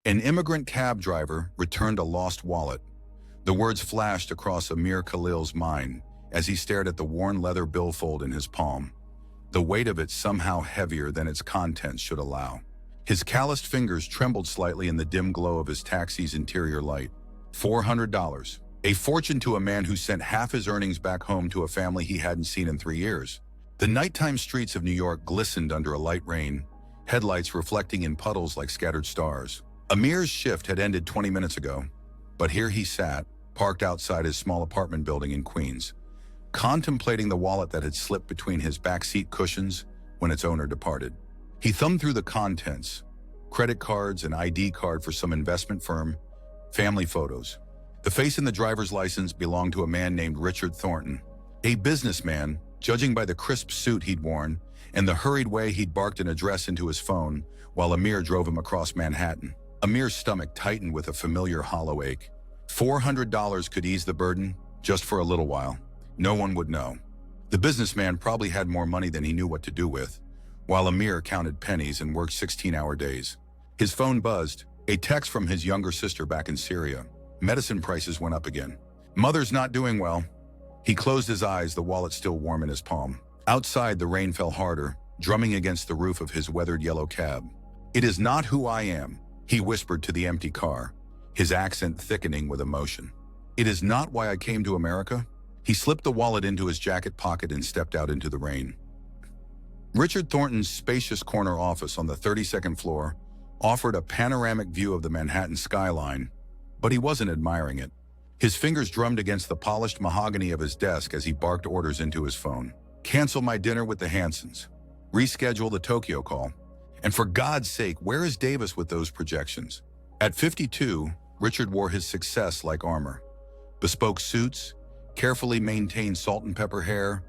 An immigrant cab driver returned a lost wallet. The words flashed across Amir Khalil's mind as he stared at the worn leather billfold in his palm, the weight of it somehow heavier than its contents should allow. His calloused fingers trembled slightly in the dim glow of his taxi's interior light. $400. A fortune to a man who sent half his earnings back home to a family he hadn't seen in 3 years. The nighttime streets of New York glistened under a light rain, headlights reflecting in puddles like scattered stars. Amir's shift had ended 20 minutes ago, but here he sat, parked outside his small apartment building in Queens, contemplating the wallet that had slipped between his backseat cushions when its owner departed. He thumbed through the contents: credit cards, an ID card for some investment firm, family photos. The face in the driver's license belonged to a man named Richard Thornton, a businessman, judging by the crisp suit he'd worn and the hurried way he'd barked an address into his phone while Amir drove him across Manhattan. Amir's stomach tightened with a familiar hollow ache. $400 could ease the burden, just for a little while. No one would know. The businessman probably had more money than he knew what to do with, while Amir counted pennies and worked 16-hour days. His phone buzzed, a text from his younger sister back in Syria. Medicine prices went up again. Mother's not doing well. He closed his eyes, the wallet still warm in his palm. Outside, the rain fell harder, drumming against the roof of his weathered yellow cab. "It is not who I am," he whispered to the empty car, his accent thickening with emotion. "It is not why I came to America." He slipped the wallet into his jacket pocket and stepped out into the rain. Richard Thornton's spacious corner office on the 32nd floor offered a panoramic view of the Manhattan skyline, but he wasn't admiring it. His fingers drummed against the polished mahogany of his desk as he barked orders into his phone. "Cancel my dinner with the Hansons. Reschedule the Tokyo call. And for God's sake, where is Davis with those projections?" At 52, Richard wore his success like armor. Bespoke suits, carefully maintained salt and pepper hair,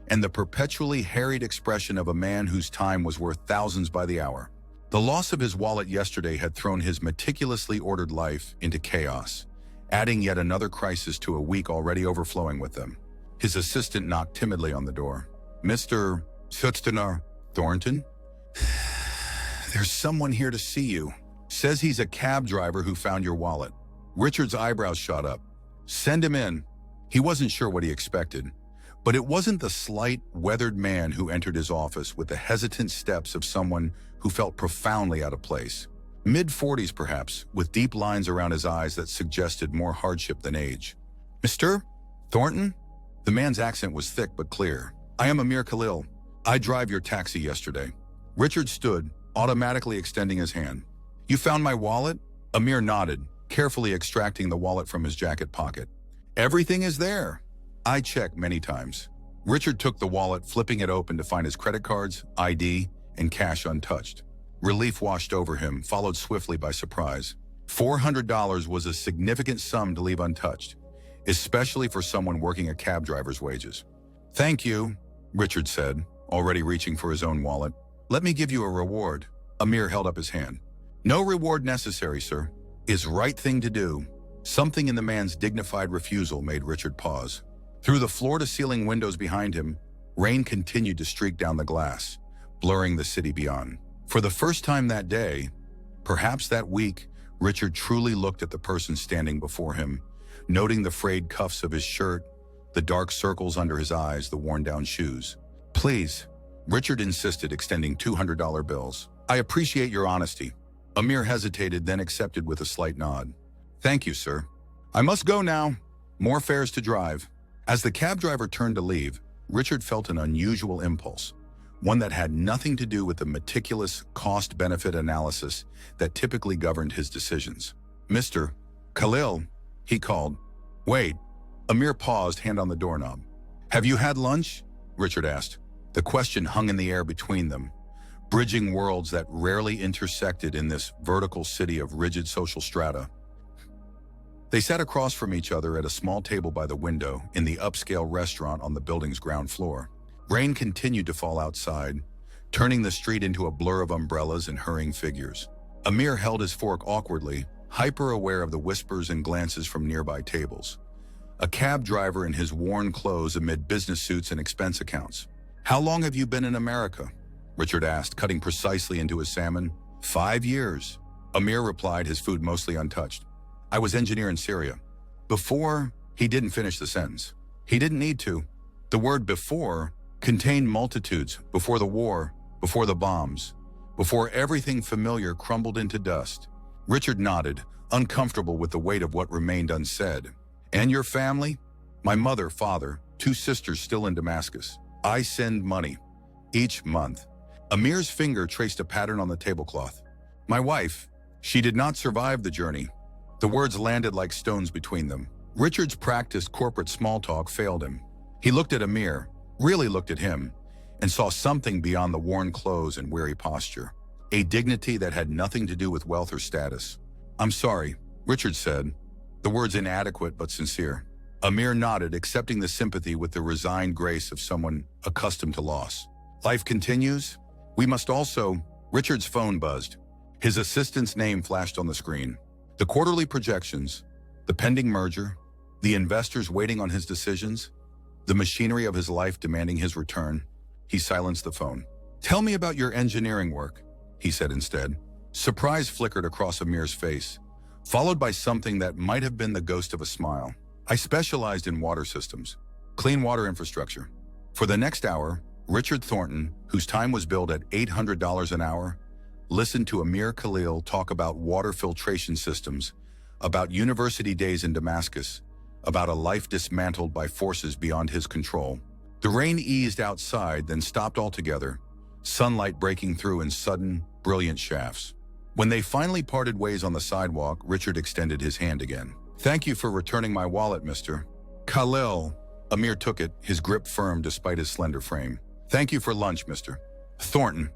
and the perpetually harried expression of a man whose time was worth thousands by the hour. The loss of his wallet yesterday had thrown his meticulously ordered life into chaos, adding yet another crisis to a week already overflowing with them. His assistant knocked timidly on the door. "Mr. Thornton? There's someone here to see you. Says he's a cab driver who found your wallet." Richard's eyebrows shot up. "Send him in." He wasn't sure what he expected, but it wasn't the slight, weathered man who entered his office with the hesitant steps of someone who felt profoundly out of place. Mid-40s perhaps, with deep lines around his eyes that suggested more hardship than age. "Mr. Thornton?" The man's accent was thick but clear. "I am Amir Khalil. I drive your taxi yesterday." Richard stood, automatically extending his hand. "You found my wallet?" Amir nodded, carefully extracting the wallet from his jacket pocket. "Everything is there. I checked many times." Richard took the wallet, flipping it open to find his credit cards, ID, and cash untouched. Relief washed over him, followed swiftly by surprise. $400 was a significant sum to leave untouched, especially for someone working a cab driver's wages. "Thank you," Richard said, already reaching for his own wallet. "Let me give you a reward." Amir held up his hand. "No reward necessary, sir. Is right thing to do." Something in the man's dignified refusal made Richard pause. Through the floor-to-ceiling windows behind him, rain continued to streak down the glass, blurring the city beyond. For the first time that day, perhaps that week, Richard truly looked at the person standing before him, noting the frayed cuffs of his shirt, the dark circles under his eyes, the worn-down shoes. "Please," Richard insisted, extending $200 bills. "I appreciate your honesty." Amir hesitated, then accepted with a slight nod. "Thank you, sir. I must go now. More fares to drive." As the cab driver turned to leave, Richard felt an unusual impulse, one that had nothing to do with the meticulous cost-benefit analysis that typically governed his decisions. "Mr. Khalil," he called. "Wait." Amir paused, hand on the doorknob. "Have you had lunch?" Richard asked. The question hung in the air between them, bridging worlds that rarely intersected in this vertical city of rigid social strata. They sat across from each other at a small table by the window in the upscale restaurant on the building's ground floor. Rain continued to fall outside, turning the street into a blur of umbrellas and hurrying figures. Amir held his fork awkwardly, hyper-aware of the whispers and glances from nearby tables. A cab driver in his worn clothes amid business suits and expense accounts. "How long have you been in America?" Richard asked, cutting precisely into his salmon. 5 years. Amir replied, his food mostly untouched. I was engineer in Syria. Before, he didn't finish the sentence. He didn't need to. The word before contained multitudes, before the war, before the bombs, before everything familiar crumbled into dust. Richard nodded, uncomfortable with the weight of what remained unsaid. And your family? My mother, father, 2 sisters still in Damascus. I send money. Each month. Amir's finger traced a pattern on the tablecloth. My wife. She did not survive the journey. The words landed like stones between them. Richard's practiced corporate small talk failed him. He looked at Amir, really looked at him, and saw something beyond the worn clothes and weary posture. A dignity that had nothing to do with wealth or status. I'm sorry, Richard said, the words inadequate but sincere. Amir nodded, accepting the sympathy with the resigned grace of someone accustomed to loss. Life continues. We must also... Richard's phone buzzed. His assistant's name flashed on the screen. The quarterly projections, the pending merger, the investors waiting on his decisions, the machinery of his life demanding his return. He silenced the phone. Tell me about your engineering work, he said instead. Surprise flickered across Amir's face, followed by something that might have been the ghost of a smile. I specialized in water systems, clean water infrastructure. For the next hour, Richard Thornton, whose time was billed at $800 an hour, listened to Amir Khalil talk about water filtration systems, about university days in Damascus, about a life dismantled by forces beyond his control. The rain eased outside, then stopped altogether, sunlight breaking through in sudden, brilliant shafts. When they finally parted ways on the sidewalk, Richard extended his hand again. Thank you for returning my wallet, Mr. Khalil. Amir took it, his grip firm despite his slender frame. Thank you for lunch, Mr. Thornton.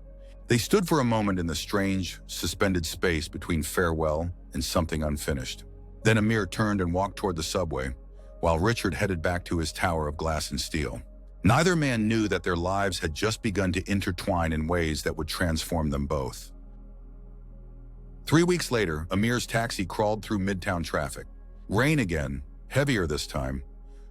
They stood for a moment in the strange, suspended space between farewell and something unfinished. Then Amir turned and walked toward the subway, while Richard headed back to his tower of glass and steel. Neither man knew that their lives had just begun to intertwine in ways that would transform them both. 3 weeks later, Amir's taxi crawled through midtown traffic. Rain again, heavier this time,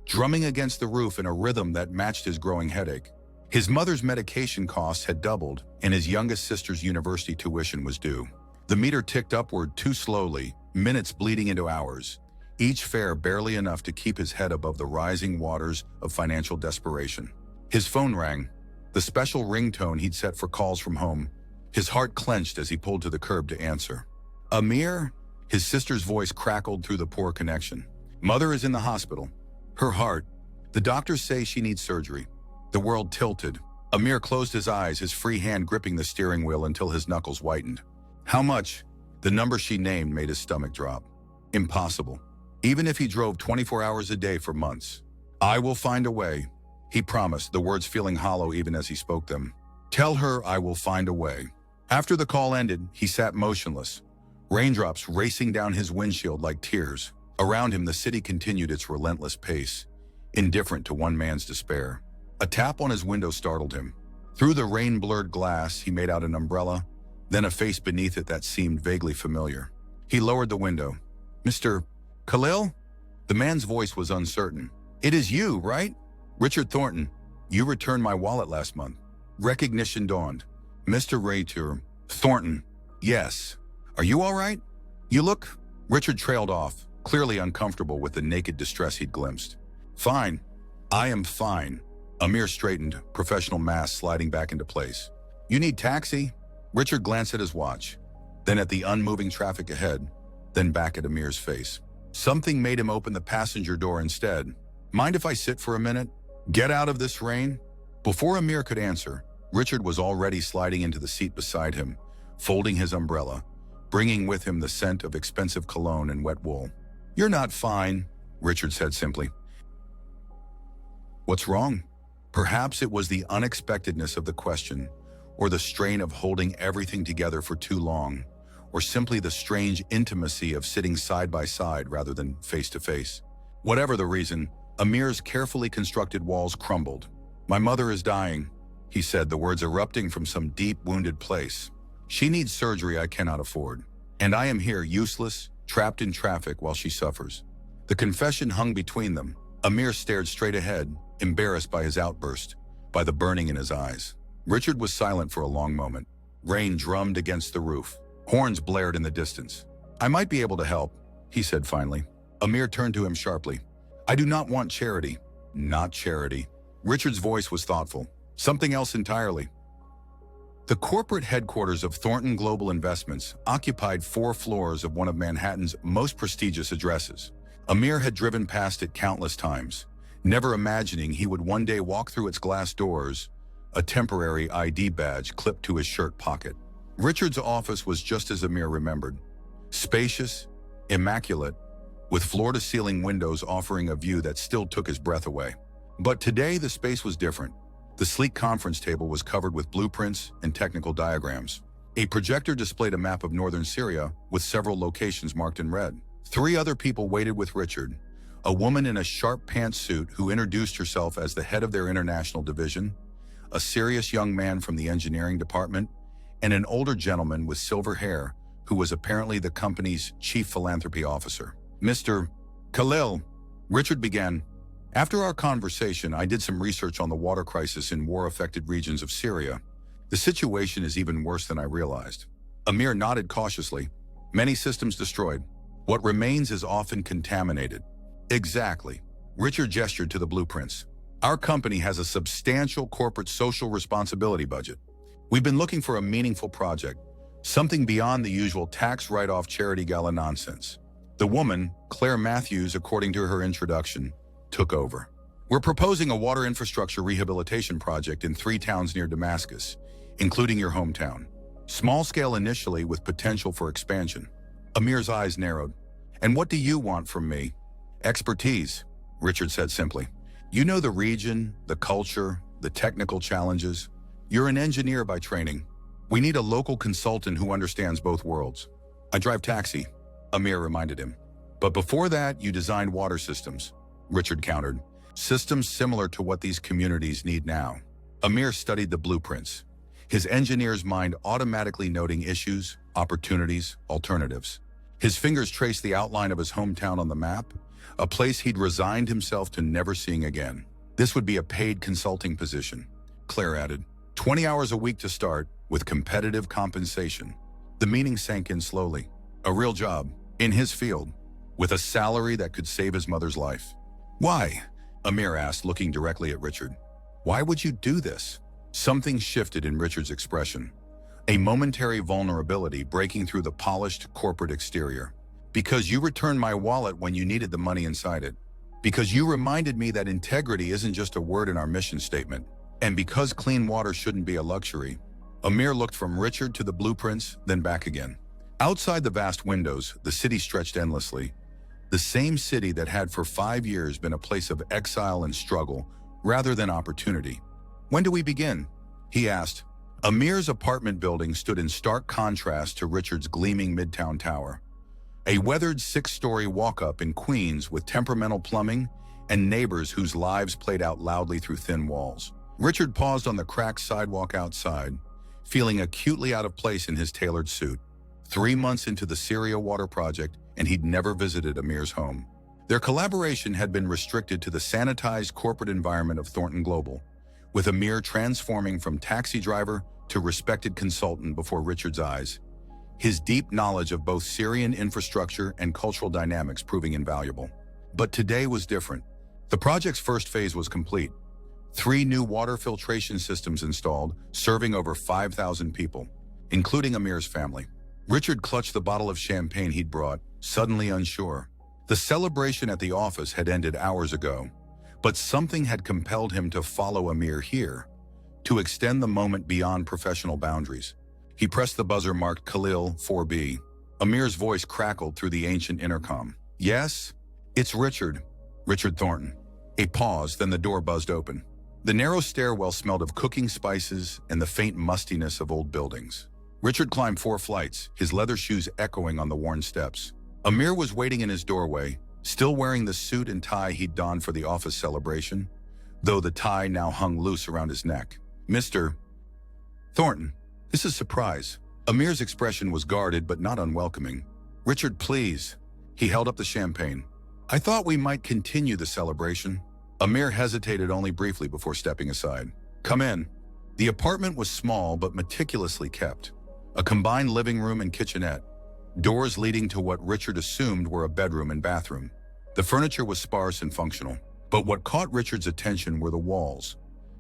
drumming against the roof in a rhythm that matched his growing headache. His mother's medication costs had doubled, and his youngest sister's university tuition was due. The meter ticked upward too slowly, minutes bleeding into hours, each fare barely enough to keep his head above the rising waters of financial desperation. His phone rang, the special ringtone he'd set for calls from home. His heart clenched as he pulled to the curb to answer. Amir? His sister's voice crackled through the poor connection. Mother is in the hospital. Her heart. The doctors say she needs surgery. The world tilted. Amir closed his eyes, his free hand gripping the steering wheel until his knuckles whitened. How much? The number she named made his stomach drop. Impossible. Even if he drove 24 hours a day for months. I will find a way, he promised, the words feeling hollow even as he spoke them. Tell her I will find a way. After the call ended, he sat motionless, raindrops racing down his windshield like tears. Around him, the city continued its relentless pace, indifferent to one man's despair. A tap on his window startled him. Through the rain-blurred glass, he made out an umbrella, then a face beneath it that seemed vaguely familiar. He lowered the window. Mr. Khalil? The man's voice was uncertain. It is you, right? Richard Thornton. You returned my wallet last month. Recognition dawned. Mr. Raytur. Thornton. Yes. Are you all right? You look... Richard trailed off, clearly uncomfortable with the naked distress he'd glimpsed. Fine. I am fine. Amir straightened, professional mask sliding back into place. You need taxi? Richard glanced at his watch, then at the unmoving traffic ahead, then back at Amir's face. Something made him open the passenger door instead. Mind if I sit for a minute? Get out of this rain? Before Amir could answer, Richard was already sliding into the seat beside him, folding his umbrella, bringing with him the scent of expensive cologne and wet wool. You're not fine, Richard said simply. What's wrong? Perhaps it was the unexpectedness of the question, or the strain of holding everything together for too long, or simply the strange intimacy of sitting side by side rather than face to face. Whatever the reason, Amir's carefully constructed walls crumbled. My mother is dying, he said, the words erupting from some deep, wounded place. She needs surgery I cannot afford, and I am here useless, trapped in traffic while she suffers. The confession hung between them. Amir stared straight ahead, embarrassed by his outburst, by the burning in his eyes. Richard was silent for a long moment. Rain drummed against the roof. Horns blared in the distance. "I might be able to help," he said finally. Amir turned to him sharply. "I do not want charity." "Not charity." Richard's voice was thoughtful. "Something else entirely." The corporate headquarters of Thornton Global Investments occupied 4 floors of one of Manhattan's most prestigious addresses. Amir had driven past it countless times, never imagining he would one day walk through its glass doors, a temporary ID badge clipped to his shirt pocket. Richard's office was just as Amir remembered. Spacious, immaculate, with floor-to-ceiling windows offering a view that still took his breath away. But today the space was different. The sleek conference table was covered with blueprints and technical diagrams. A projector displayed a map of northern Syria with several locations marked in red. 3 other people waited with Richard, a woman in a sharp pantsuit who introduced herself as the head of their international division, a serious young man from the engineering department, and an older gentleman with silver hair who was apparently the company's chief philanthropy officer. "Mr. Khalil," Richard began. "After our conversation, I did some research on the water crisis in war-affected regions of Syria. The situation is even worse than I realized." Amir nodded cautiously. "Many systems destroyed. What remains is often contaminated." "Exactly." Richard gestured to the blueprints. "Our company has a substantial corporate social responsibility budget. We've been looking for a meaningful project, something beyond the usual tax write-off charity gala nonsense." The woman, Claire Matthews, according to her introduction, took over. "We're proposing a water infrastructure rehabilitation project in 3 towns near Damascus, including your hometown. Small scale initially with potential for expansion." Amir's eyes narrowed. "And what do you want from me?" "Expertise," Richard said simply. "You know the region, the culture, the technical challenges. You're an engineer by training. We need a local consultant who understands both worlds." "I drive taxi," Amir reminded him. "But before that, you designed water systems," Richard countered. "Systems similar to what these communities need now." Amir studied the blueprints, his engineer's mind automatically noting issues, opportunities, alternatives. His fingers traced the outline of his hometown on the map, a place he'd resigned himself to never seeing again. "This would be a paid consulting position," Claire added. 20 hours a week to start, with competitive compensation." The meaning sank in slowly. A real job, in his field, with a salary that could save his mother's life. "Why?" Amir asked, looking directly at Richard. "Why would you do this?" Something shifted in Richard's expression, a momentary vulnerability breaking through the polished corporate exterior. "Because you returned my wallet when you needed the money inside it. Because you reminded me that integrity isn't just a word in our mission statement. And because clean water shouldn't be a luxury." Amir looked from Richard to the blueprints, then back again. Outside the vast windows, the city stretched endlessly. The same city that had for 5 years been a place of exile and struggle, rather than opportunity. "When do we begin?" he asked. Amir's apartment building stood in stark contrast to Richard's gleaming Midtown Tower. A weathered 6-story walk-up in Queens with temperamental plumbing and neighbors whose lives played out loudly through thin walls. Richard paused on the cracked sidewalk outside, feeling acutely out of place in his tailored suit. 3 months into the Syria water project, and he'd never visited Amir's home. Their collaboration had been restricted to the sanitized corporate environment of Thornton Global, with Amir transforming from taxi driver to respected consultant before Richard's eyes, his deep knowledge of both Syrian infrastructure and cultural dynamics proving invaluable. But today was different. The project's first phase was complete. 3 new water filtration systems installed, serving over 5,000 people, including Amir's family. Richard clutched the bottle of champagne he'd brought, suddenly unsure. The celebration at the office had ended hours ago, but something had compelled him to follow Amir here, to extend the moment beyond professional boundaries. He pressed the buzzer marked Khalil 4B. Amir's voice crackled through the ancient intercom. "Yes? It's Richard. Richard Thornton." A pause, then the door buzzed open. The narrow stairwell smelled of cooking spices and the faint mustiness of old buildings. Richard climbed 4 flights, his leather shoes echoing on the worn steps. Amir was waiting in his doorway, still wearing the suit and tie he'd donned for the office celebration, though the tie now hung loose around his neck. "Mr. Thornton, this is a surprise." Amir's expression was guarded but not unwelcoming. "Richard, please." He held up the champagne. "I thought we might continue the celebration." Amir hesitated only briefly before stepping aside. "Come in." The apartment was small but meticulously kept. a combined living room and kitchenette, doors leading to what Richard assumed were a bedroom and bathroom. The furniture was sparse and functional, but what caught Richard's attention were the walls,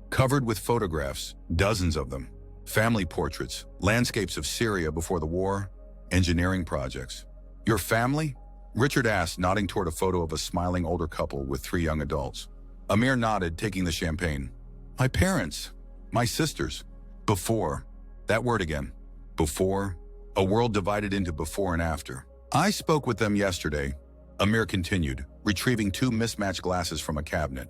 covered with photographs, dozens of them, family portraits, landscapes of Syria before the war, engineering projects. Your family? Richard asked, nodding toward a photo of a smiling older couple with 3 young adults. Amir nodded, taking the champagne. My parents, my sisters. Before. That word again. Before. A world divided into before and after. I spoke with them yesterday, Amir continued, retrieving 2 mismatched glasses from a cabinet.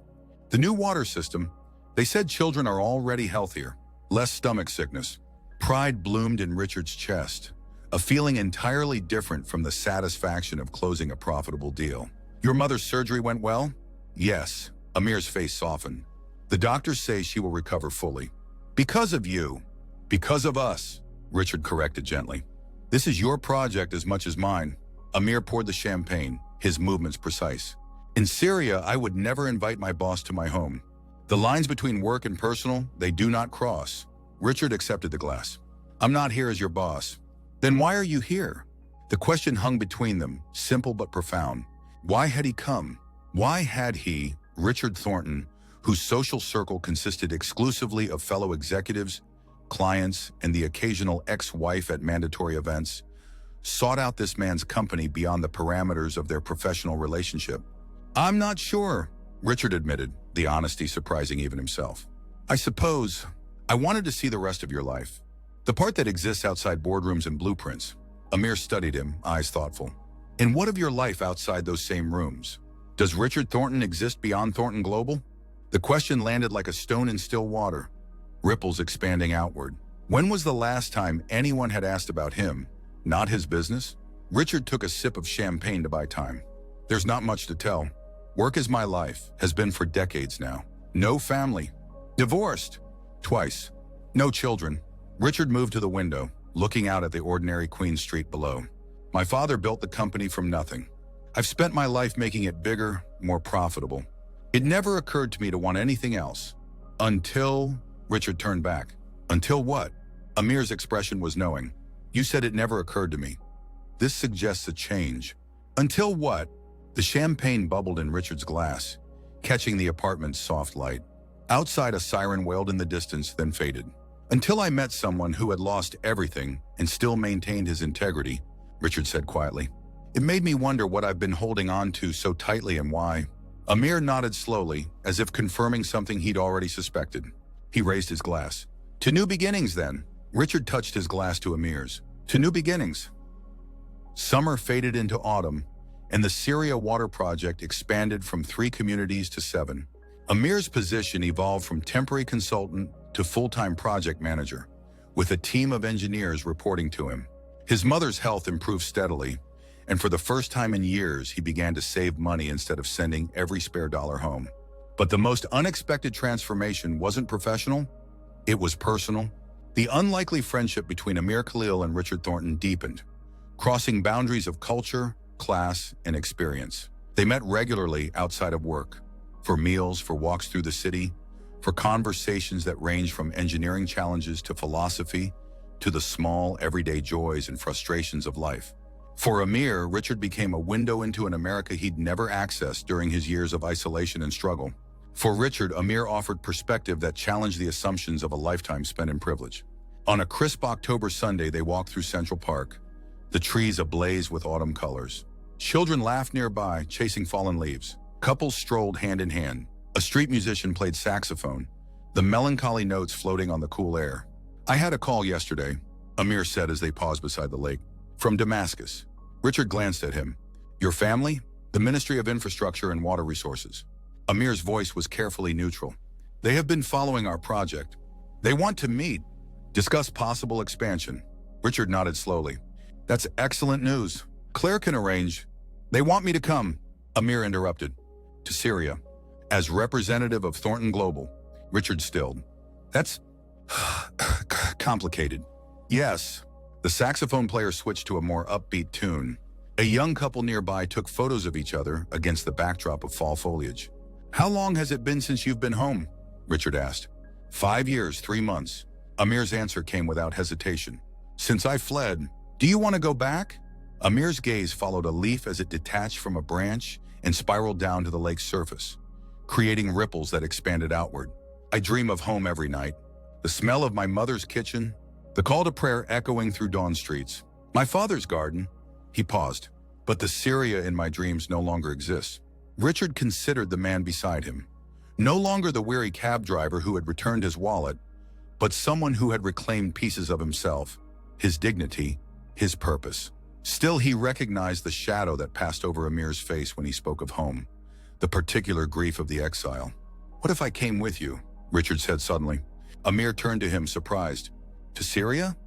The new water system, they said children are already healthier, less stomach sickness. Pride bloomed in Richard's chest, a feeling entirely different from the satisfaction of closing a profitable deal. Your mother's surgery went well? Yes. Amir's face softened. The doctors say she will recover fully. Because of you. Because of us, Richard corrected gently. This is your project as much as mine. Amir poured the champagne, his movements precise. In Syria, I would never invite my boss to my home. The lines between work and personal, they do not cross. Richard accepted the glass. I'm not here as your boss. Then why are you here? The question hung between them, simple but profound. Why had he come? Why had he, Richard Thornton, whose social circle consisted exclusively of fellow executives, clients, and the occasional ex-wife at mandatory events, sought out this man's company beyond the parameters of their professional relationship? I'm not sure, Richard admitted, the honesty surprising even himself. I suppose I wanted to see the rest of your life. The part that exists outside boardrooms and blueprints. Amir studied him, eyes thoughtful. And what of your life outside those same rooms? Does Richard Thornton exist beyond Thornton Global? The question landed like a stone in still water, ripples expanding outward. When was the last time anyone had asked about him, not his business? Richard took a sip of champagne to buy time. There's not much to tell. Work is my life, has been for decades now. No family. Divorced. Twice. No children. Richard moved to the window, looking out at the ordinary Queen Street below. My father built the company from nothing. I've spent my life making it bigger, more profitable. It never occurred to me to want anything else. Until... Richard turned back. Until what? Amir's expression was knowing. You said it never occurred to me. This suggests a change. Until what? The champagne bubbled in Richard's glass, catching the apartment's soft light. Outside, a siren wailed in the distance, then faded. Until I met someone who had lost everything and still maintained his integrity, Richard said quietly. It made me wonder what I've been holding on to so tightly and why. Amir nodded slowly, as if confirming something he'd already suspected. He raised his glass. To new beginnings, then. Richard touched his glass to Amir's. To new beginnings. Summer faded into autumn, and the Syria Water Project expanded from 3 communities to 7. Amir's position evolved from temporary consultant to full-time project manager, with a team of engineers reporting to him. His mother's health improved steadily, and for the first time in years, he began to save money instead of sending every spare dollar home. But the most unexpected transformation wasn't professional, it was personal. The unlikely friendship between Amir Khalil and Richard Thornton deepened, crossing boundaries of culture, class, and experience. They met regularly outside of work, for meals, for walks through the city, for conversations that ranged from engineering challenges to philosophy, to the small, everyday joys and frustrations of life. For Amir, Richard became a window into an America he'd never accessed during his years of isolation and struggle. For Richard, Amir offered perspective that challenged the assumptions of a lifetime spent in privilege. On a crisp October Sunday, they walked through Central Park, the trees ablaze with autumn colors. Children laughed nearby, chasing fallen leaves. Couples strolled hand in hand. A street musician played saxophone, the melancholy notes floating on the cool air. I had a call yesterday, Amir said as they paused beside the lake. From Damascus. Richard glanced at him. Your family? The Ministry of Infrastructure and Water Resources. Amir's voice was carefully neutral. They have been following our project. They want to meet, discuss possible expansion. Richard nodded slowly. That's excellent news. Claire can arrange. They want me to come, Amir interrupted. To Syria. As representative of Thornton Global. Richard stilled. That's complicated. Yes. The saxophone player switched to a more upbeat tune. A young couple nearby took photos of each other against the backdrop of fall foliage. How long has it been since you've been home? Richard asked. 5 years, 3 months. Amir's answer came without hesitation. Since I fled, do you want to go back? Amir's gaze followed a leaf as it detached from a branch and spiraled down to the lake's surface, creating ripples that expanded outward. I dream of home every night. The smell of my mother's kitchen, the call to prayer echoing through dawn streets. My father's garden. He paused. But the Syria in my dreams no longer exists. Richard considered the man beside him. No longer the weary cab driver who had returned his wallet, but someone who had reclaimed pieces of himself, his dignity, his purpose. Still, he recognized the shadow that passed over Amir's face when he spoke of home, the particular grief of the exile. What if I came with you? Richard said suddenly. Amir turned to him, surprised. To Syria?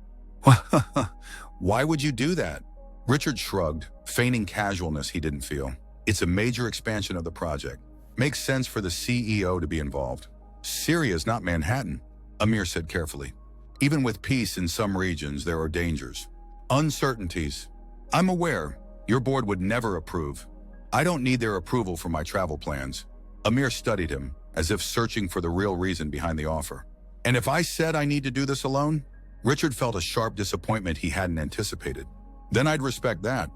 Why would you do that? Richard shrugged, feigning casualness he didn't feel. It's a major expansion of the project. Makes sense for the CEO to be involved. Syria's not Manhattan, Amir said carefully. Even with peace in some regions, there are dangers. Uncertainties. I'm aware. Your board would never approve. I don't need their approval for my travel plans. Amir studied him, as if searching for the real reason behind the offer. And if I said I need to do this alone? Richard felt a sharp disappointment he hadn't anticipated. Then I'd respect that.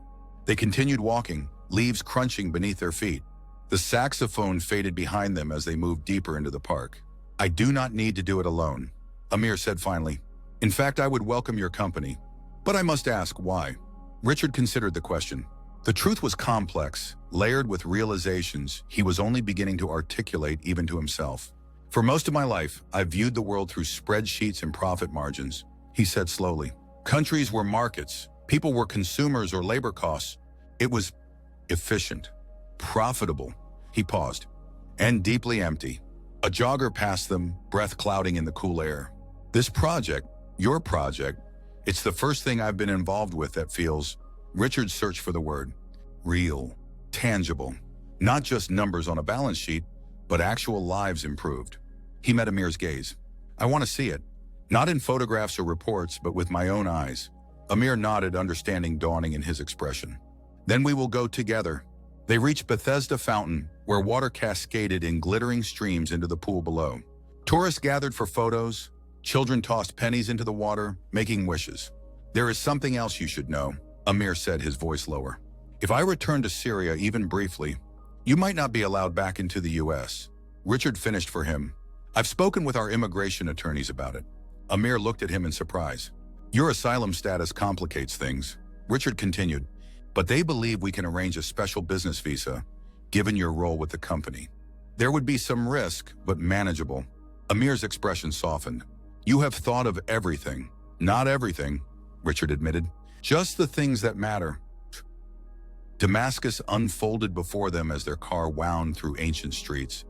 They continued walking, leaves crunching beneath their feet. The saxophone faded behind them as they moved deeper into the park. I do not need to do it alone, Amir said finally. In fact, I would welcome your company. But I must ask, why? Richard considered the question. The truth was complex, layered with realizations he was only beginning to articulate even to himself. For most of my life, I viewed the world through spreadsheets and profit margins, he said slowly. Countries were markets. People were consumers or labor costs. It was efficient, profitable. He paused. And deeply empty. A jogger passed them, breath clouding in the cool air. This project, your project, it's the first thing I've been involved with that feels, Richard searched for the word, real, tangible. Not just numbers on a balance sheet, but actual lives improved. He met Amir's gaze. I want to see it. Not in photographs or reports, but with my own eyes. Amir nodded, understanding dawning in his expression. Then we will go together. They reached Bethesda Fountain, where water cascaded in glittering streams into the pool below. Tourists gathered for photos. Children tossed pennies into the water, making wishes. There is something else you should know, Amir said, his voice lower. If I return to Syria even briefly, you might not be allowed back into the U.S. Richard finished for him. I've spoken with our immigration attorneys about it. Amir looked at him in surprise. Your asylum status complicates things, Richard continued, but they believe we can arrange a special business visa, given your role with the company. There would be some risk, but manageable. Amir's expression softened. You have thought of everything. Not everything, Richard admitted. Just the things that matter. Damascus unfolded before them as their car wound through ancient streets.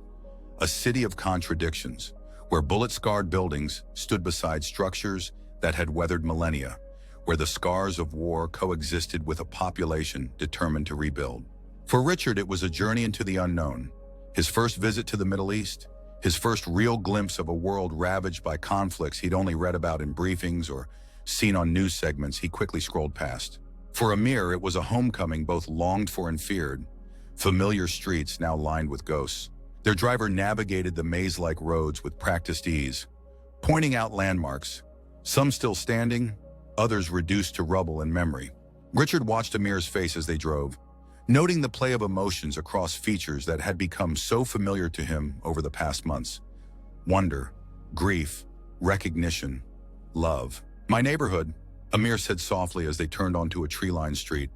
A city of contradictions, where bullet-scarred buildings stood beside structures that had weathered millennia, where the scars of war coexisted with a population determined to rebuild. For Richard, it was a journey into the unknown. His first visit to the Middle East, his first real glimpse of a world ravaged by conflicts he'd only read about in briefings or seen on news segments he quickly scrolled past. For Amir, it was a homecoming both longed for and feared, familiar streets now lined with ghosts. Their driver navigated the maze-like roads with practiced ease, pointing out landmarks, some still standing, others reduced to rubble and memory. Richard watched Amir's face as they drove, noting the play of emotions across features that had become so familiar to him over the past months. Wonder, grief, recognition, love. My neighborhood, Amir said softly as they turned onto a tree-lined street.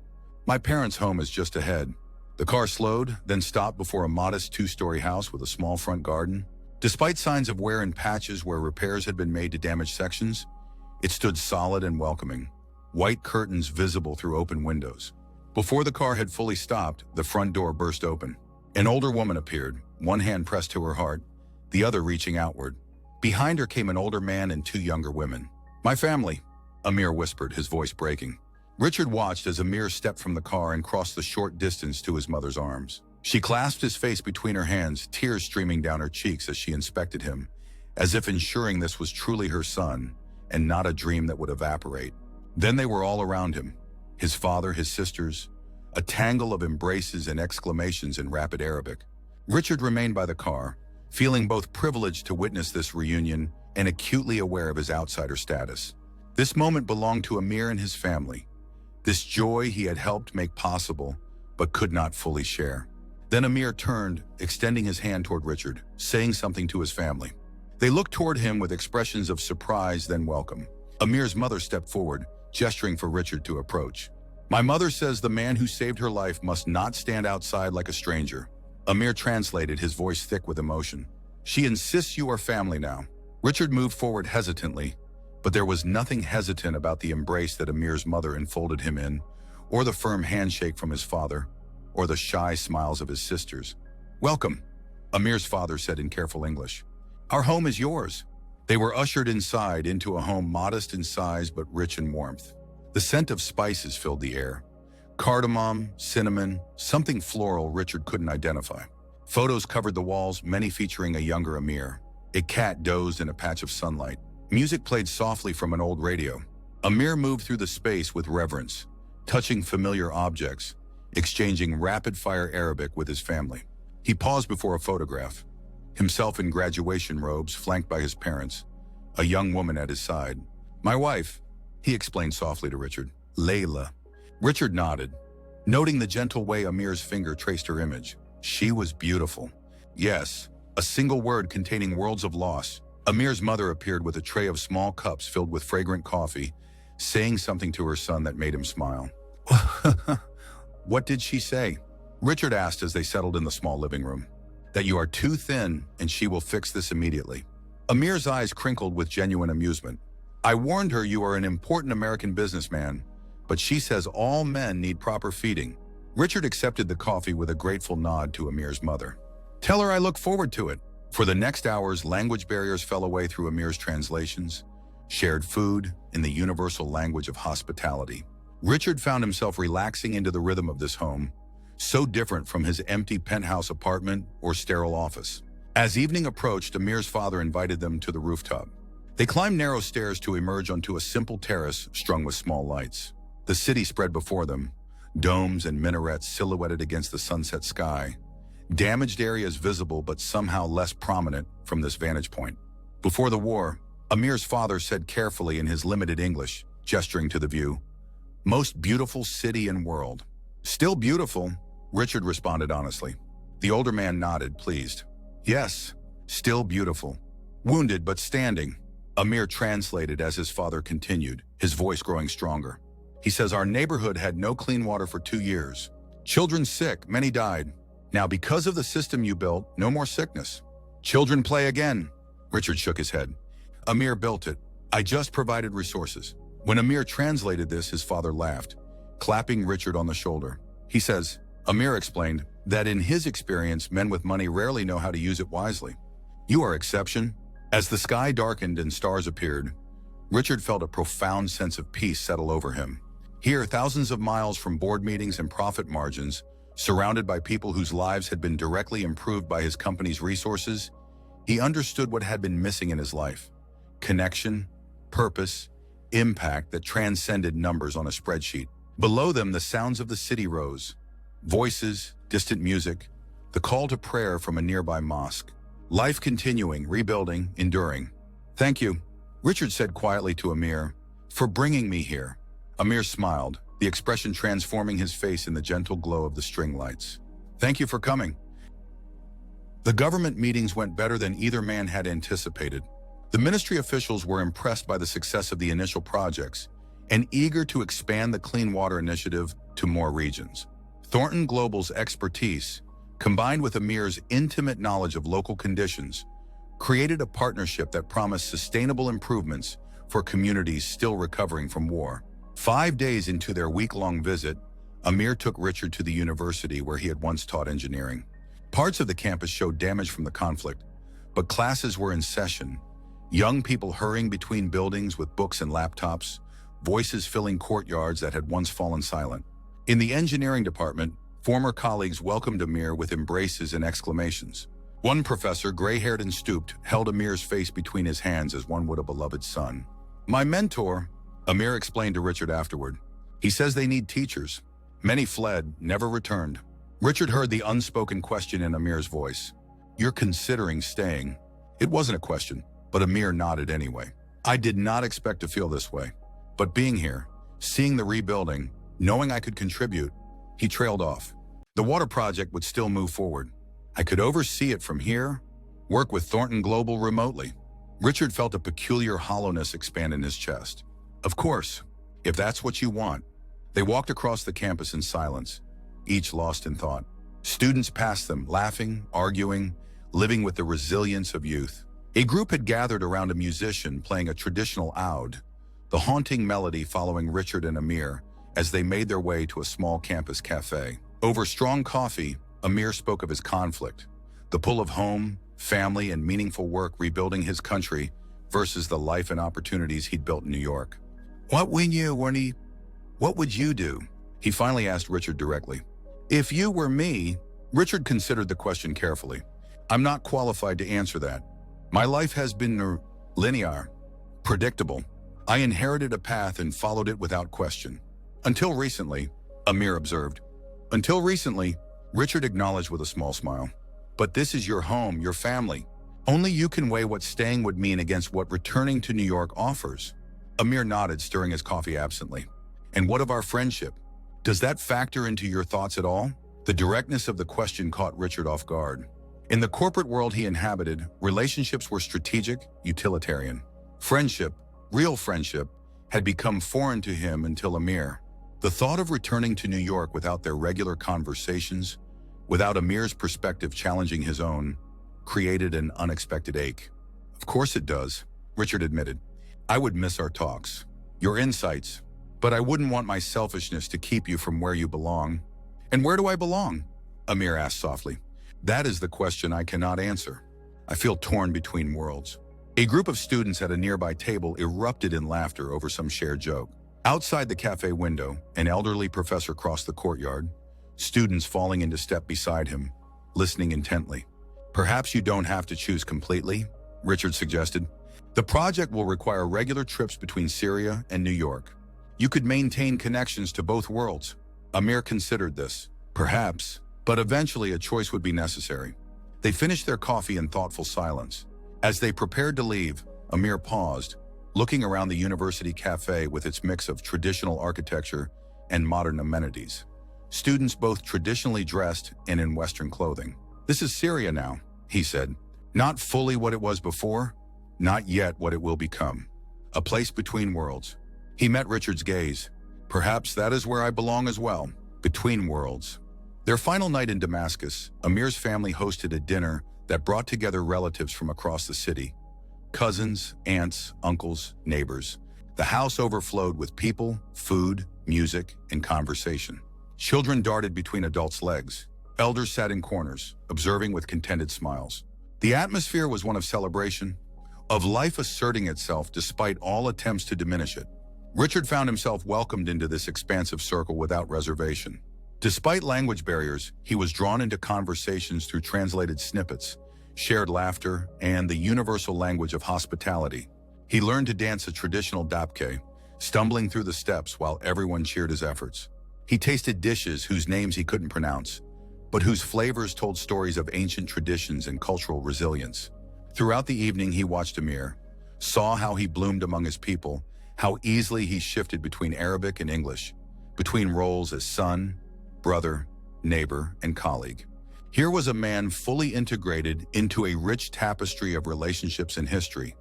My parents' home is just ahead. The car slowed, then stopped before a modest two-story house with a small front garden. Despite signs of wear and patches where repairs had been made to damaged sections, it stood solid and welcoming, white curtains visible through open windows. Before the car had fully stopped, the front door burst open. An older woman appeared, one hand pressed to her heart, the other reaching outward. Behind her came an older man and two younger women. My family, Amir whispered, his voice breaking. Richard watched as Amir stepped from the car and crossed the short distance to his mother's arms. She clasped his face between her hands, tears streaming down her cheeks as she inspected him, as if ensuring this was truly her son and not a dream that would evaporate. Then they were all around him, his father, his sisters, a tangle of embraces and exclamations in rapid Arabic. Richard remained by the car, feeling both privileged to witness this reunion and acutely aware of his outsider status. This moment belonged to Amir and his family. This joy he had helped make possible, but could not fully share. Then Amir turned, extending his hand toward Richard, saying something to his family. They looked toward him with expressions of surprise, then welcome. Amir's mother stepped forward, gesturing for Richard to approach. "My mother says the man who saved her life must not stand outside like a stranger." Amir translated, his voice thick with emotion. "She insists you are family now." Richard moved forward hesitantly, but there was nothing hesitant about the embrace that Amir's mother enfolded him in, or the firm handshake from his father, or the shy smiles of his sisters. "Welcome," Amir's father said in careful English. "Our home is yours." They were ushered inside into a home modest in size but rich in warmth. The scent of spices filled the air. Cardamom, cinnamon, something floral Richard couldn't identify. Photos covered the walls, many featuring a younger Amir. A cat dozed in a patch of sunlight. Music played softly from an old radio. Amir moved through the space with reverence, touching familiar objects, exchanging rapid-fire Arabic with his family. He paused before a photograph, himself in graduation robes flanked by his parents, a young woman at his side. "My wife," he explained softly to Richard. "Layla." Richard nodded, noting the gentle way Amir's finger traced her image. She was beautiful. Yes, a single word containing worlds of loss. Amir's mother appeared with a tray of small cups filled with fragrant coffee, saying something to her son that made him smile. "What did she say?" Richard asked as they settled in the small living room. "That you are too thin and she will fix this immediately." Amir's eyes crinkled with genuine amusement. "I warned her you are an important American businessman, but she says all men need proper feeding." Richard accepted the coffee with a grateful nod to Amir's mother. "Tell her I look forward to it." For the next hours, language barriers fell away through Amir's translations, shared food in the universal language of hospitality. Richard found himself relaxing into the rhythm of this home, so different from his empty penthouse apartment or sterile office. As evening approached, Amir's father invited them to the rooftop. They climbed narrow stairs to emerge onto a simple terrace strung with small lights. The city spread before them, domes and minarets silhouetted against the sunset sky. Damaged areas visible but somehow less prominent from this vantage point. Before the war, Amir's father said carefully in his limited English, gesturing to the view, "Most beautiful city in world." "Still beautiful," Richard responded honestly. The older man nodded, pleased. "Yes, still beautiful. Wounded but standing." Amir translated as his father continued, his voice growing stronger. He says, "Our neighborhood had no clean water for 2 years. Children sick, many died. Now, because of the system you built, no more sickness. Children play again." Richard shook his head. "Amir built it. I just provided resources." When Amir translated this, his father laughed, clapping Richard on the shoulder. He says, Amir explained, that in his experience, men with money rarely know how to use it wisely. "You are exception." As the sky darkened and stars appeared, Richard felt a profound sense of peace settle over him. Here, thousands of miles from board meetings and profit margins, surrounded by people whose lives had been directly improved by his company's resources, he understood what had been missing in his life: connection, purpose, impact that transcended numbers on a spreadsheet. Below them, the sounds of the city rose. Voices, distant music, the call to prayer from a nearby mosque. Life continuing, rebuilding, enduring. "Thank you," Richard said quietly to Amir, "for bringing me here." Amir smiled, the expression transforming his face in the gentle glow of the string lights. "Thank you for coming." The government meetings went better than either man had anticipated. The ministry officials were impressed by the success of the initial projects and eager to expand the Clean Water Initiative to more regions. Thornton Global's expertise, combined with Amir's intimate knowledge of local conditions, created a partnership that promised sustainable improvements for communities still recovering from war. 5 days into their week-long visit, Amir took Richard to the university where he had once taught engineering. Parts of the campus showed damage from the conflict, but classes were in session. Young people hurrying between buildings with books and laptops, voices filling courtyards that had once fallen silent. In the engineering department, former colleagues welcomed Amir with embraces and exclamations. One professor, gray-haired and stooped, held Amir's face between his hands as one would a beloved son. "My mentor," Amir explained to Richard afterward. "He says they need teachers. Many fled, never returned." Richard heard the unspoken question in Amir's voice. "You're considering staying?" It wasn't a question, but Amir nodded anyway. "I did not expect to feel this way." But being here, seeing the rebuilding, knowing I could contribute, he trailed off. The water project would still move forward. I could oversee it from here, work with Thornton Global remotely. Richard felt a peculiar hollowness expand in his chest. Of course, if that's what you want. They walked across the campus in silence, each lost in thought. Students passed them, laughing, arguing, living with the resilience of youth. A group had gathered around a musician playing a traditional oud, the haunting melody following Richard and Amir as they made their way to a small campus cafe. Over strong coffee, Amir spoke of his conflict, the pull of home, family, and meaningful work rebuilding his country versus the life and opportunities he'd built in New York. What would you do? He finally asked Richard directly. If you were me, Richard considered the question carefully. I'm not qualified to answer that. My life has been linear, predictable. I inherited a path and followed it without question. Until recently, Amir observed. Until recently, Richard acknowledged with a small smile. But this is your home, your family. Only you can weigh what staying would mean against what returning to New York offers. Amir nodded, stirring his coffee absently. And what of our friendship? Does that factor into your thoughts at all? The directness of the question caught Richard off guard. In the corporate world he inhabited, relationships were strategic, utilitarian. Friendship, real friendship, had become foreign to him until Amir. The thought of returning to New York without their regular conversations, without Amir's perspective challenging his own, created an unexpected ache. Of course it does, Richard admitted. I would miss our talks, your insights, but I wouldn't want my selfishness to keep you from where you belong. And where do I belong? Amir asked softly. That is the question I cannot answer. I feel torn between worlds. A group of students at a nearby table erupted in laughter over some shared joke. Outside the cafe window, an elderly professor crossed the courtyard, students falling into step beside him, listening intently. Perhaps you don't have to choose completely, Richard suggested. The project will require regular trips between Syria and New York. You could maintain connections to both worlds. Amir considered this. Perhaps, but eventually a choice would be necessary. They finished their coffee in thoughtful silence. As they prepared to leave, Amir paused, looking around the university cafe with its mix of traditional architecture and modern amenities. Students both traditionally dressed and in Western clothing. This is Syria now, he said. Not fully what it was before, not yet what it will become. A place between worlds. He met Richard's gaze. Perhaps that is where I belong as well, between worlds. Their final night in Damascus, Amir's family hosted a dinner that brought together relatives from across the city. Cousins, aunts, uncles, neighbors. The house overflowed with people, food, music, and conversation. Children darted between adults' legs. Elders sat in corners, observing with contented smiles. The atmosphere was one of celebration, of life asserting itself despite all attempts to diminish it. Richard found himself welcomed into this expansive circle without reservation. Despite language barriers, he was drawn into conversations through translated snippets, shared laughter, and the universal language of hospitality. He learned to dance a traditional dabke, stumbling through the steps while everyone cheered his efforts. He tasted dishes whose names he couldn't pronounce, but whose flavors told stories of ancient traditions and cultural resilience. Throughout the evening, he watched Amir, saw how he bloomed among his people, how easily he shifted between Arabic and English, between roles as son, brother, neighbor, and colleague. Here was a man fully integrated into a rich tapestry of relationships and history,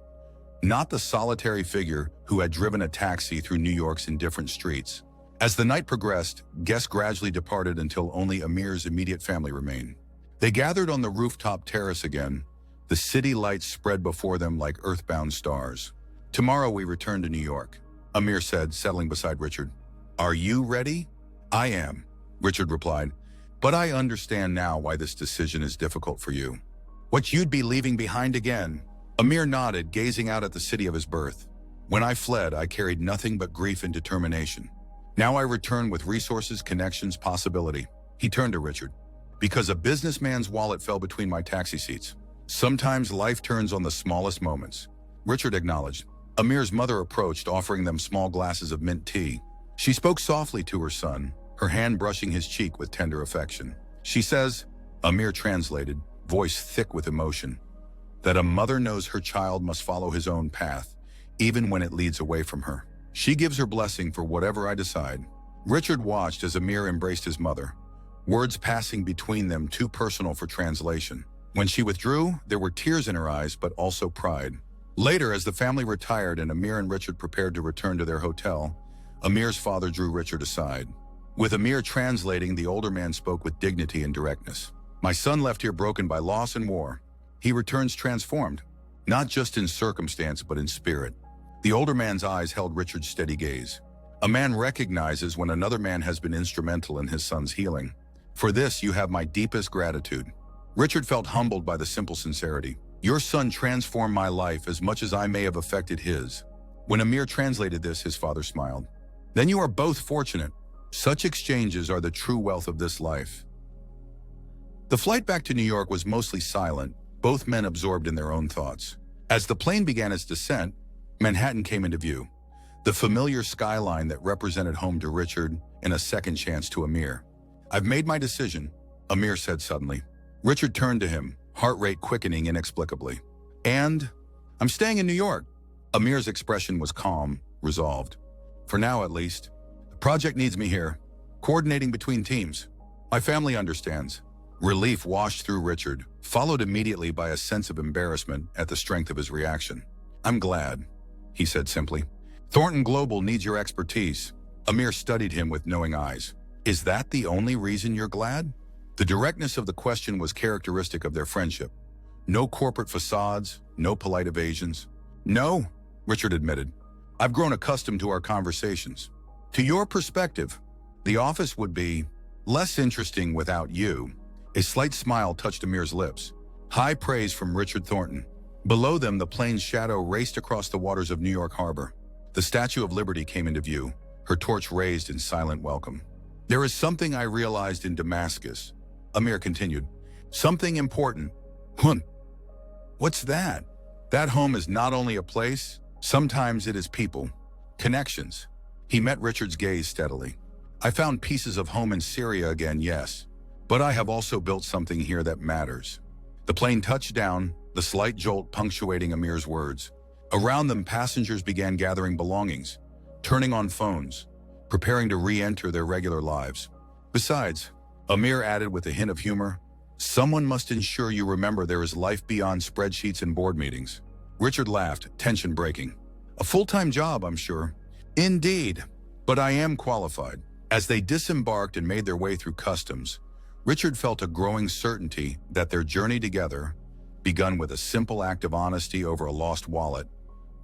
not the solitary figure who had driven a taxi through New York's indifferent streets. As the night progressed, guests gradually departed until only Amir's immediate family remained. They gathered on the rooftop terrace again, the city lights spread before them like earthbound stars. Tomorrow we return to New York, Amir said, settling beside Richard. Are you ready? I am, Richard replied, but I understand now why this decision is difficult for you. What you'd be leaving behind again? Amir nodded, gazing out at the city of his birth. When I fled, I carried nothing but grief and determination. Now I return with resources, connections, possibility. He turned to Richard. Because a businessman's wallet fell between my taxi seats. Sometimes life turns on the smallest moments. Richard acknowledged. Amir's mother approached, offering them small glasses of mint tea. She spoke softly to her son, her hand brushing his cheek with tender affection. She says, Amir translated, voice thick with emotion, that a mother knows her child must follow his own path, even when it leads away from her. She gives her blessing for whatever I decide. Richard watched as Amir embraced his mother, words passing between them too personal for translation. When she withdrew, there were tears in her eyes, but also pride. Later, as the family retired and Amir and Richard prepared to return to their hotel, Amir's father drew Richard aside. With Amir translating, the older man spoke with dignity and directness. "My son left here broken by loss and war. He returns transformed, not just in circumstance, but in spirit." The older man's eyes held Richard's steady gaze. A man recognizes when another man has been instrumental in his son's healing. "For this, you have my deepest gratitude." Richard felt humbled by the simple sincerity. "Your son transformed my life as much as I may have affected his." When Amir translated this, his father smiled. "Then you are both fortunate. Such exchanges are the true wealth of this life." The flight back to New York was mostly silent, both men absorbed in their own thoughts. As the plane began its descent, Manhattan came into view, the familiar skyline that represented home to Richard and a second chance to Amir. "I've made my decision," Amir said suddenly. Richard turned to him, heart rate quickening inexplicably. "And I'm staying in New York." Amir's expression was calm, resolved. "For now, at least. The project needs me here, coordinating between teams. My family understands." Relief washed through Richard, followed immediately by a sense of embarrassment at the strength of his reaction. "I'm glad," he said simply. "Thornton Global needs your expertise." Amir studied him with knowing eyes. "Is that the only reason you're glad?" The directness of the question was characteristic of their friendship. No corporate facades, no polite evasions. "No," Richard admitted. "I've grown accustomed to our conversations. To your perspective, the office would be less interesting without you." A slight smile touched Amir's lips. High praise from Richard Thornton. Below them, the plane's shadow raced across the waters of New York Harbor. The Statue of Liberty came into view, her torch raised in silent welcome. "There is something I realized in Damascus," Amir continued. "Something important." "What's that?" "That home is not only a place, sometimes it is people. Connections." He met Richard's gaze steadily. "I found pieces of home in Syria again, yes. But I have also built something here that matters." The plane touched down, the slight jolt punctuating Amir's words. Around them, passengers began gathering belongings, turning on phones, preparing to re-enter their regular lives. "Besides," Amir added with a hint of humor, "someone must ensure you remember there is life beyond spreadsheets and board meetings." Richard laughed, tension breaking. "A full-time job, I'm sure." "Indeed, but I am qualified." As they disembarked and made their way through customs, Richard felt a growing certainty that their journey together, begun with a simple act of honesty over a lost wallet,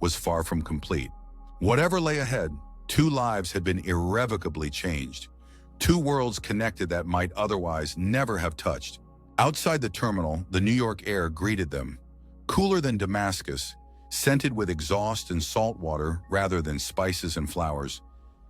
was far from complete. Whatever lay ahead, two lives had been irrevocably changed. Two worlds connected that might otherwise never have touched. Outside the terminal, the New York air greeted them, cooler than Damascus, scented with exhaust and salt water rather than spices and flowers,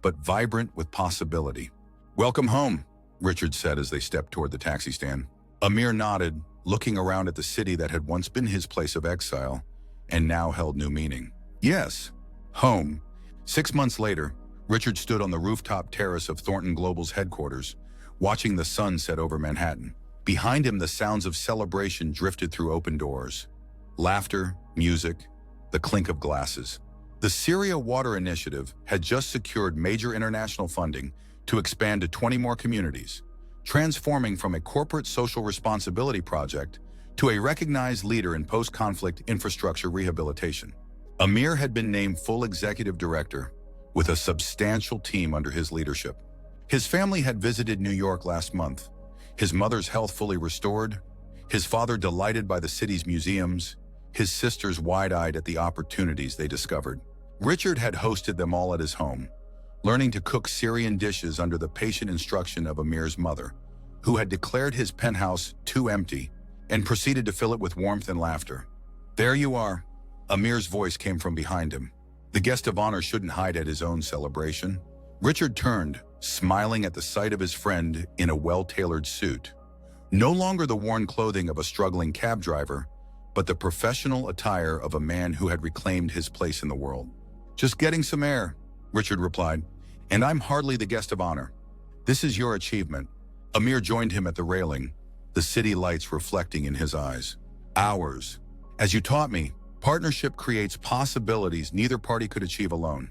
but vibrant with possibility. "Welcome home," Richard said as they stepped toward the taxi stand. Amir nodded, looking around at the city that had once been his place of exile and now held new meaning. "Yes, home." 6 months later, Richard stood on the rooftop terrace of Thornton Global's headquarters, watching the sun set over Manhattan. Behind him, the sounds of celebration drifted through open doors. Laughter, music, the clink of glasses. The Syria Water Initiative had just secured major international funding to expand to 20 more communities, transforming from a corporate social responsibility project to a recognized leader in post-conflict infrastructure rehabilitation. Amir had been named full executive director, with a substantial team under his leadership. His family had visited New York last month, his mother's health fully restored, his father delighted by the city's museums, his sisters wide-eyed at the opportunities they discovered. Richard had hosted them all at his home, learning to cook Syrian dishes under the patient instruction of Amir's mother, who had declared his penthouse too empty and proceeded to fill it with warmth and laughter. "There you are," Amir's voice came from behind him. The guest of honor shouldn't hide at his own celebration. Richard turned, smiling at the sight of his friend in a well-tailored suit. No longer the worn clothing of a struggling cab driver, but the professional attire of a man who had reclaimed his place in the world. "Just getting some air," Richard replied, "and I'm hardly the guest of honor. This is your achievement." Amir joined him at the railing, the city lights reflecting in his eyes. "Ours. As you taught me, partnership creates possibilities neither party could achieve alone."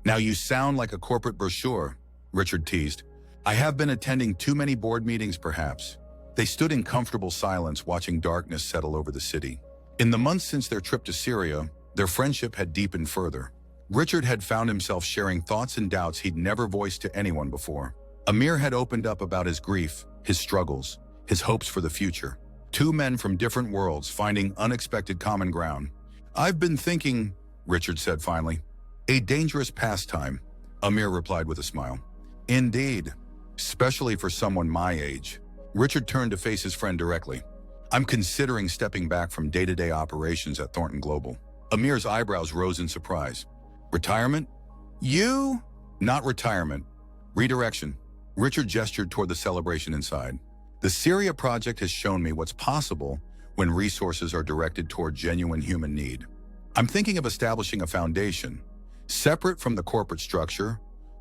Now you sound like a corporate brochure, Richard teased. I have been attending too many board meetings, perhaps. They stood in comfortable silence, watching darkness settle over the city. In the months since their trip to Syria, their friendship had deepened further. Richard had found himself sharing thoughts and doubts he'd never voiced to anyone before. Amir had opened up about his grief, his struggles, his hopes for the future. Two men from different worlds finding unexpected common ground. I've been thinking, Richard said finally. A dangerous pastime, Amir replied with a smile. Indeed, especially for someone my age. Richard turned to face his friend directly. I'm considering stepping back from day-to-day operations at Thornton Global. Amir's eyebrows rose in surprise. Retirement? You? Not retirement. Redirection. Richard gestured toward the celebration inside. The Syria project has shown me what's possible when resources are directed toward genuine human need. I'm thinking of establishing a foundation, separate from the corporate structure,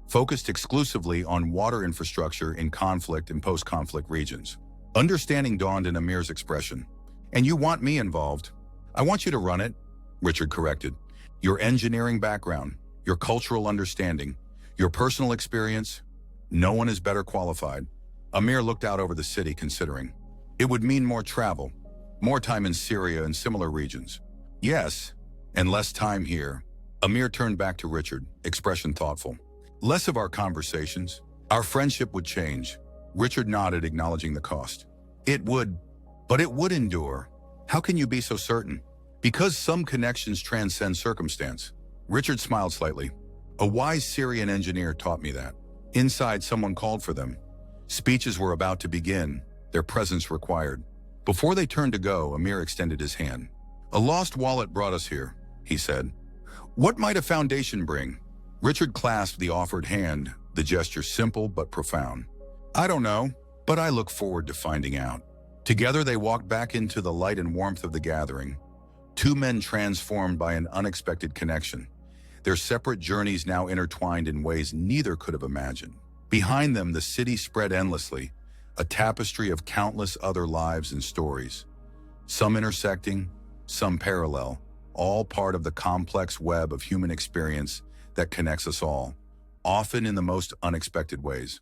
focused exclusively on water infrastructure in conflict and post-conflict regions. Understanding dawned in Amir's expression. And you want me involved? I want you to run it, Richard corrected. Your engineering background, your cultural understanding, your personal experience, no one is better qualified. Amir looked out over the city, considering. It would mean more travel, more time in Syria and similar regions. Yes, and less time here. Amir turned back to Richard, expression thoughtful. Less of our conversations. Our friendship would change. Richard nodded, acknowledging the cost. It would, but it would endure. How can you be so certain? Because some connections transcend circumstance. Richard smiled slightly. A wise Syrian engineer taught me that. Inside, someone called for them. Speeches were about to begin, their presence required. Before they turned to go, Amir extended his hand. A lost wallet brought us here, he said. What might a foundation bring? Richard clasped the offered hand, the gesture simple but profound. I don't know, but I look forward to finding out. Together they walked back into the light and warmth of the gathering. Two men transformed by an unexpected connection. Their separate journeys now intertwined in ways neither could have imagined. Behind them, the city spread endlessly, a tapestry of countless other lives and stories. Some intersecting, some parallel, all part of the complex web of human experience that connects us all, often in the most unexpected ways.